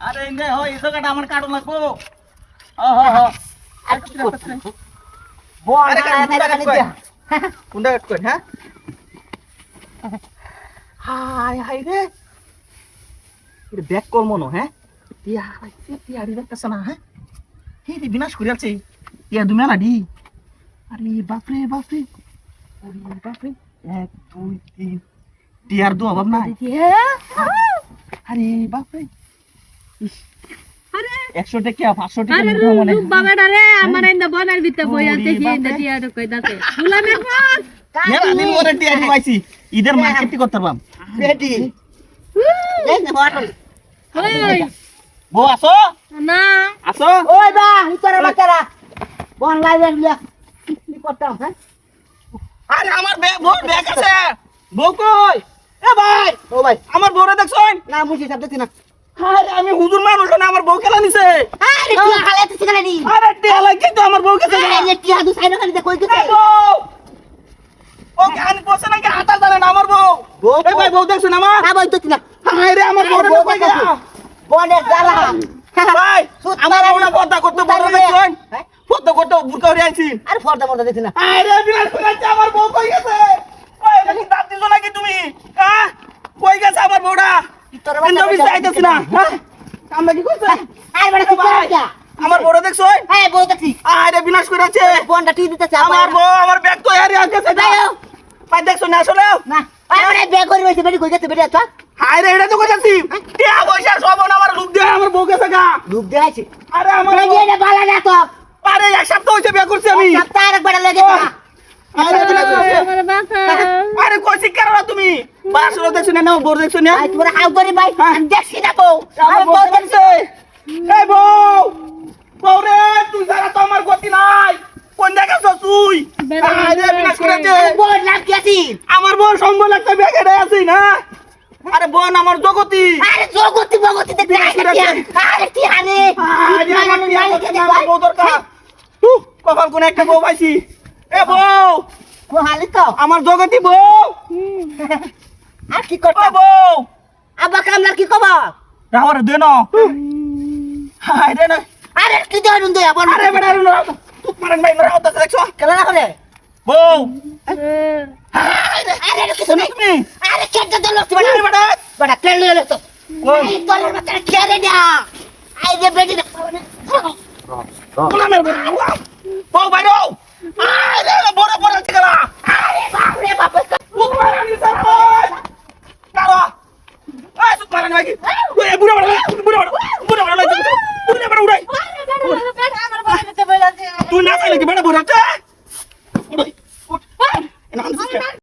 আরে নে হয় এই জায়গাটা আমার কাটো লাগবো ও হ হ বল কোনটা কাট কই হ্যাঁ হাই হাই রে এটা ব্যাক কল মনো হ্যাঁ টিয়া টিয়া রি দেখতেছ না হ্যাঁ এই রে বিনাশ করে আছে টিয়া দুমে না দি আরে বাপরে বাপরে আরে বাপরে 1 2 3 টিয়ার দু অভাব নাই আরে বাপরে আরে 100 টাকা 500 টাকা আরে মুঠো মনে রূপ বাবাটা রে আমার ইন্দা বনার ভিতরে বই আনতে কি ইন্দা টিয়া তো কই দাতে গুলামের পর মেলা দিন পরে টিয়া পাইছি ঈদের মার্কেটিং করতে পারলাম বেটি এই না বটল ওই বউ আসো না আসো ওই বা ইতরা বাকারা বল লাইন লিয়া কি করতাম হ্যাঁ আরে আমার বউ ব্যাগ আছে বউ কই এ ভাই ও ভাই আমার বউরে দেখছন না বুঝি সব দেখছি না আরে আমি হুজুর মানুষ না আমার বউ কেলা নিছে আরে টিয়া খালে তো সিগারে দি আরে টিয়া লাগি তো আমার বউ কাছে আরে টিয়া দু সাইড খালি কই দিতে বউ ও জ্ঞান পছন না হাতা জানে না আমার বউ বউ এ ভাই বউ দেখছন আমার না বই তো না আরে আমার বউরে কই গেল বনের জ্বালা ভাই আমার বউটা পর্দা করতে বড় দেখছন হ্যাঁ পর্দা করতে বুরকা হয়ে আইছি আরে ফর্দা মর্দা দেখছি না আরে বিলাস কইছে আমার বউ কই গেছে ওই নাকি দাঁত দিছ নাকি তুমি হ্যাঁ কই গেছে আমার বউটা ইতরা কিন্তু আমি চাইতেছি না হ্যাঁ কামটা কি করছে আরে বড় কি করছা আমার বড় দেখছো এই বউ দেখছি আরে বিনাশ করে আছে বনটা টি দিতেছে আমার বউ আমার ব্যাগ তো হারিয়ে আছে যাও পাই দেখছো না আসলে না আরে বে করি হইছে বেটি কই গেছে বেটি আচ্ছা হাই রে এটা তো কইতাছি টিয়া পয়সা সব আমার লুক দে আমার বউ গেছে গা লুক দেখাইছে আরে আমার বেটি এটা বালা না তো আরে এক সপ্তাহ হইছে বিয়ে করছি আমি সপ্তাহ আরেকবার লাগে আরে বিনাশ করে আছে। আমার বাবা আরে কই শিকার না তুমি বাসলো দেখছো না বউ দেখছো না আই তোরা হাউ করি ভাই আমি দেখছি না বউ আমার বউ দেখছে এই বউ বউ রে তুই যারা তো আমার গতি নাই কোন জায়গা তুই আরে বিনাশ করে আছে বউ লাভ কি আছি আমার বউ সম্বল একটা ব্যাগে আছে না আরে বোন আমার জগতি আরে জগতি বগতি দেখতে আরে কি আরে আরে আমার বউ দরকার কপাল কোন একটা বউ পাইছি এ বউ কো হালি তো আমার জগতি বউ আর কি ও করতে বউ আব্বা কামলা কি কবা রাওয়ার দে না আরে না আরে কি দরুন দে আবার আরে বেটা না তুই মারেন ভাই না রাওতা দেখছো কেলা না করে বউ আরে কি শুনি তুমি আরে কেটে দে লোক আরে বেটা বড় কেলে লে তো এই তোর মত কেরে দা আই দে বেটি না বলা মেরে বউ ভাই রও আরে বড় বড় ঠিকালা আরে বাপ রে বাপ উপরে নিছে কারো এই সুপ মারেন ভাই ওই বুড়া বড় উড়াই আমার বাবা ভিতরে বই আছে তুই না চাইলে কি বেটা বুড়াতে উড়াই না